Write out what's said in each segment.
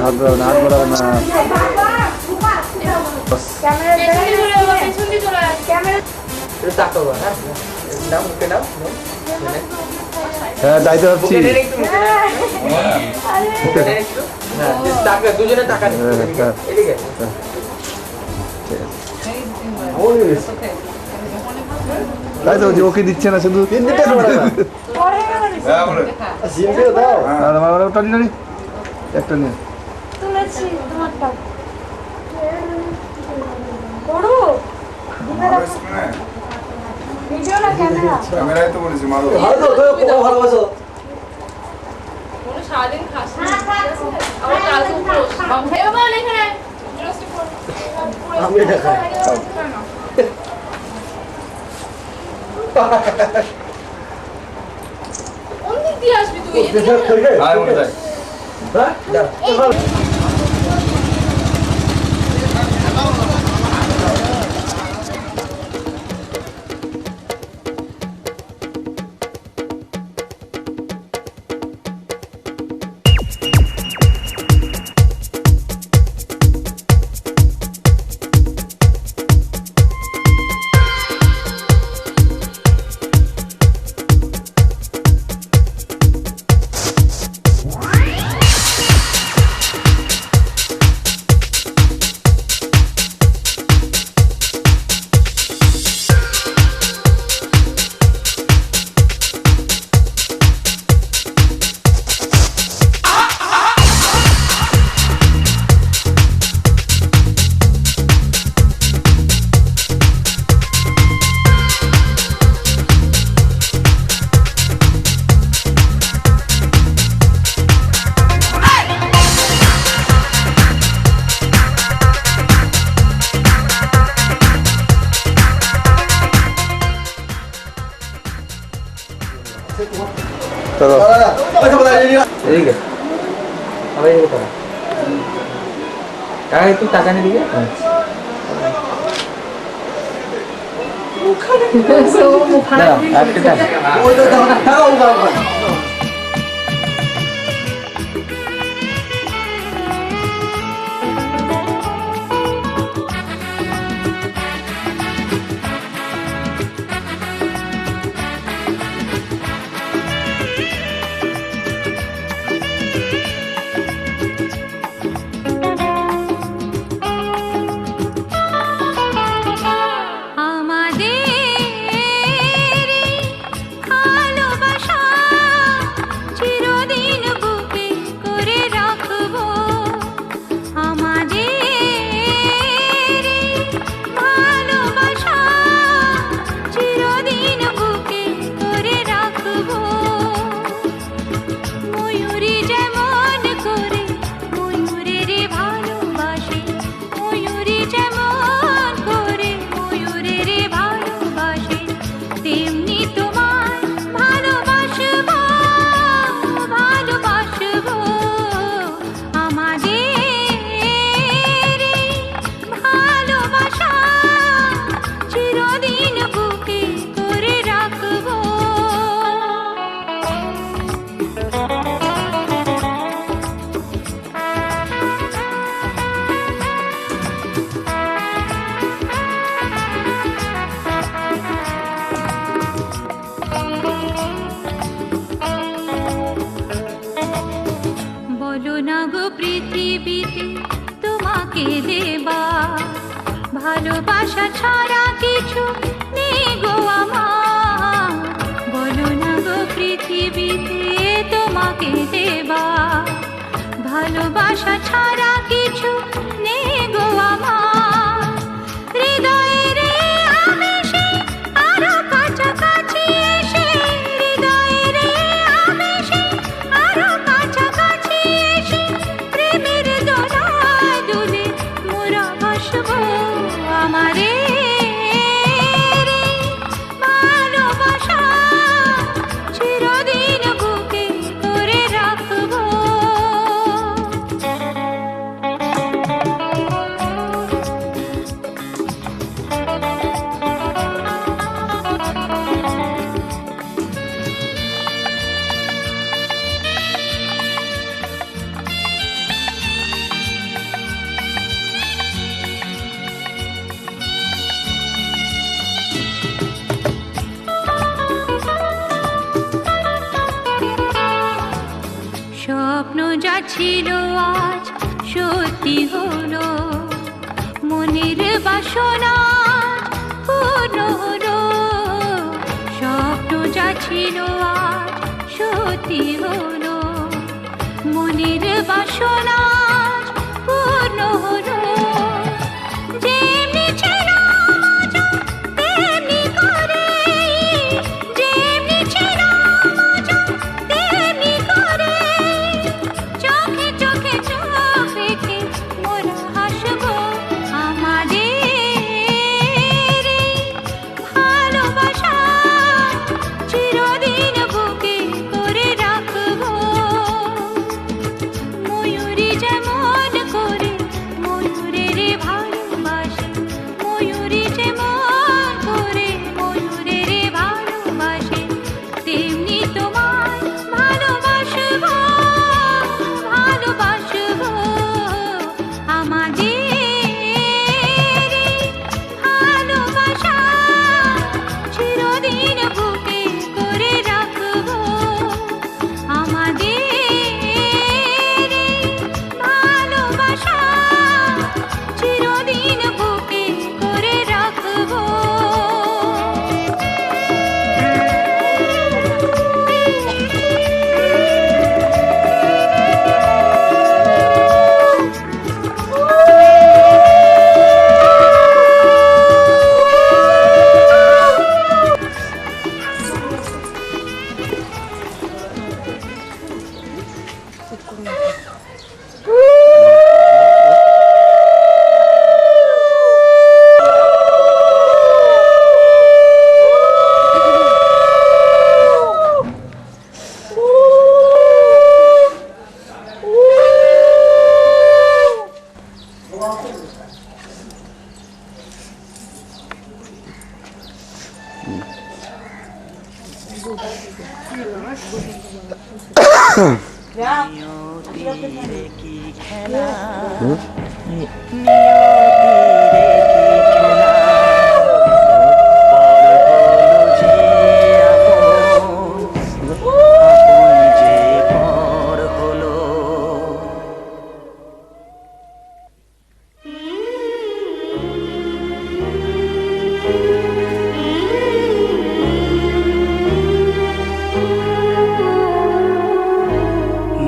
হাত বাড়াবে না। হ্যাঁ যাইতে পারছি। দুজনে টাকা তাই তো ওকে দিচ্ছে না শুধু একটা নিয়ে ক্যামেরায় তো বলেছি মারো ভালোবাসো সারাদিন খাস আমার কাজ এখানে আমি এটা খাই অনেক দিয়ে আসবি তুই আয় মনে যায় চলো এদিকে আবার এদিকে করো টাকা একটু টাকা নিয়ে দিকে ভালোবাসা ছাড়া কিছু নেই গো আমার, বলো না গো পৃথিবীতে তোমাকে দেবা, ভালোবাসা ছাড়া কিছু নেই গো আমার, হৃদয়ের আবেশে আরো কাছাকাছি এসে, হৃদয়ের আবেশে আরো কাছাকাছি এসে, প্রেমের দোলায় দুলে মোরা ভাসবো আমারে ছিল আজ সত্যি হলো, মনের বাসনা পূর্ণ হলো, স্বপ্ন যা ছিল আজ সত্যি হলো, মনের বাসনা পূর্ণ হলো। যেমনি ছিল মজা তেমনি করে, যেমনি ছিল মজা তেমনি করে, চোখে চোখে চোখ রেখে মোরা হাসবো আমাদের এই ভালোবাসা চিরদিন বুকে করে রাখবো। ময়ূরী যেমন করে ময়ূরের ভালোবাসে, ময়ূরী যেমন করে ময়ূরের ভালোবাসে, তেমনি তোমায় ভালোবাসবো, ভালোবাসবো আমাদের এই ভালোবাসা চিরদিন বুকে করে রাখবো, আমাদের এই ভালোবাসা চিরদিন বুকে করে রাখবো।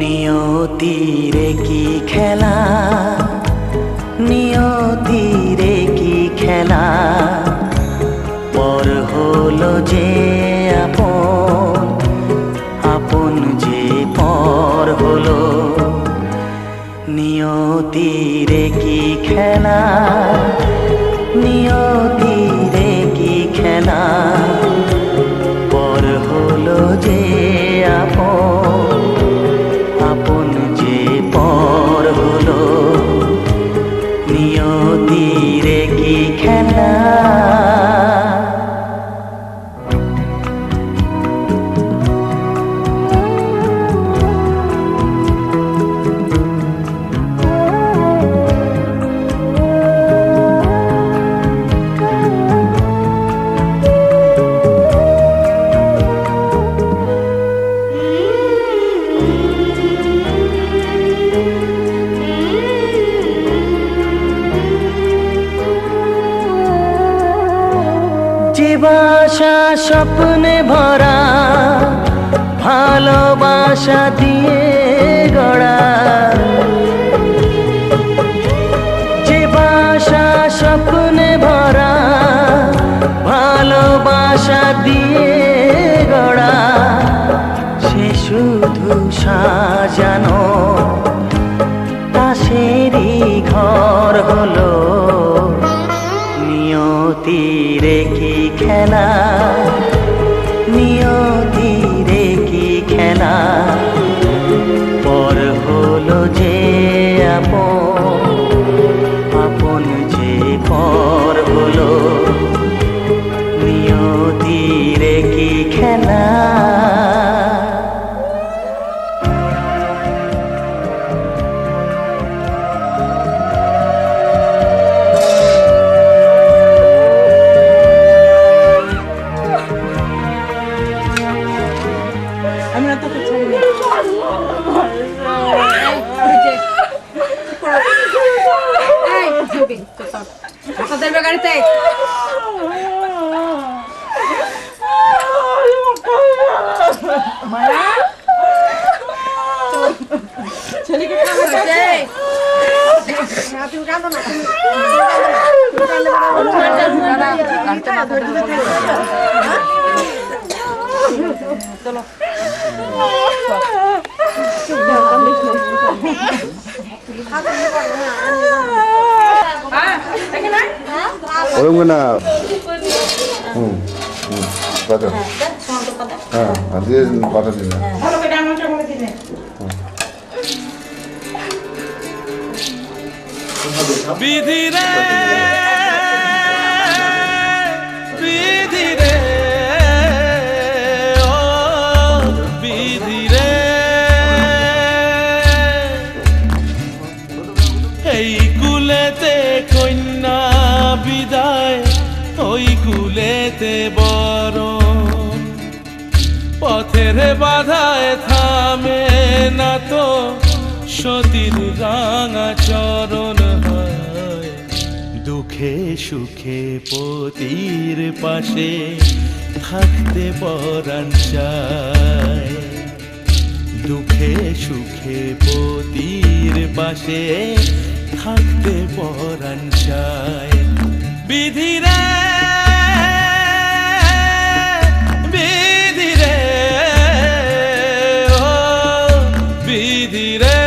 নিয়তিরে কি খেলা, নিয়তিরে কি খেলা, পর হলো যে আপন, আপন যে পর হলো। নিয়তিরে কি খেলা, নিয়তিরে কি খেলা, পর হলো যে আপন, আপন যে পর হলো। নিয়তিরে কি খেলা। যে বাসা স্বপ্নে ভরা, ভালোবাসা দিয়ে গড়া, যে বাসা স্বপ্নে ভরা, ভালোবাসা দিয়ে গড়া, সে শুধু সাজানো তাসেরই ঘর হলো। নিয়তিরে কি খেলা, নিয়তিরে কি খেলা, পর হলো যে আপন, আপন যে পর হলো। নিয়তিরে কি খেলা। আমি না তোকে ছাড়ি না। ওরকম না পাতা হ্যাঁ দিয়ে পাতা দিন বিধি রে বিধি রে ও বিধি রে এই কুলেতে কন্যা বিদায় ওই কুলেতে বড় পথের বাধায় থামে না তো সতীর রাঙা চরণ হয় দুঃখে সুখে পতির পাশে থাকতে পরাণ চায় দুঃখে সুখে পতির পাশে থাকতে পরাণ চায় বিধি রে বিধি রে ও বিধি রে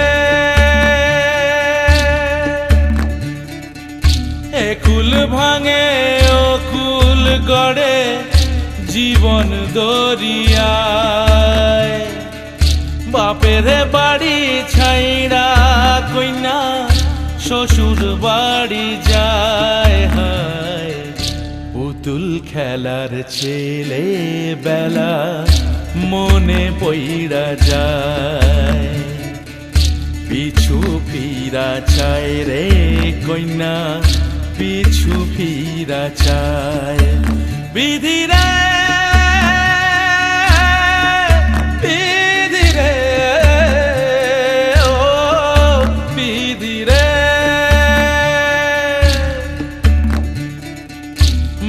একুল ভাঙে ও কুল গড়ে জীবন দরিয়ায় বাপের বাড়ি ছাইড়া কইনা শ্বশুর বাড়ি যায় হায় পুতুল খেলার ছেলে বেলা মনে পইড়া যায় পিছু ফিরা চায় রে কইনা পিছু ফিরা চায় বিধি রে বিধি রে ও বিধি রে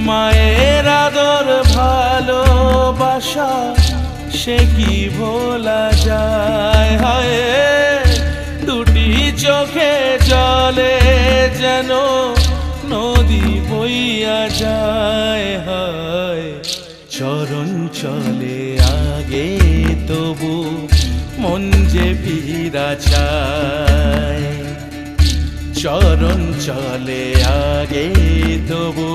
মায়ের আদর ভালোবাসা সে কি ভোলা যায় হায় দুটি চোখে জলে যেন নদী বইয়া যায় হায় চরণ চলে আগে তবু মন যে ফিরা চায় চরণ চলে আগে তবু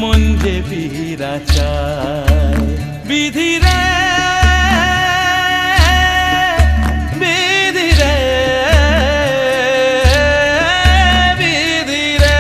মন যে ফিরা চায় বিধি রে বিধি রে বিধি রে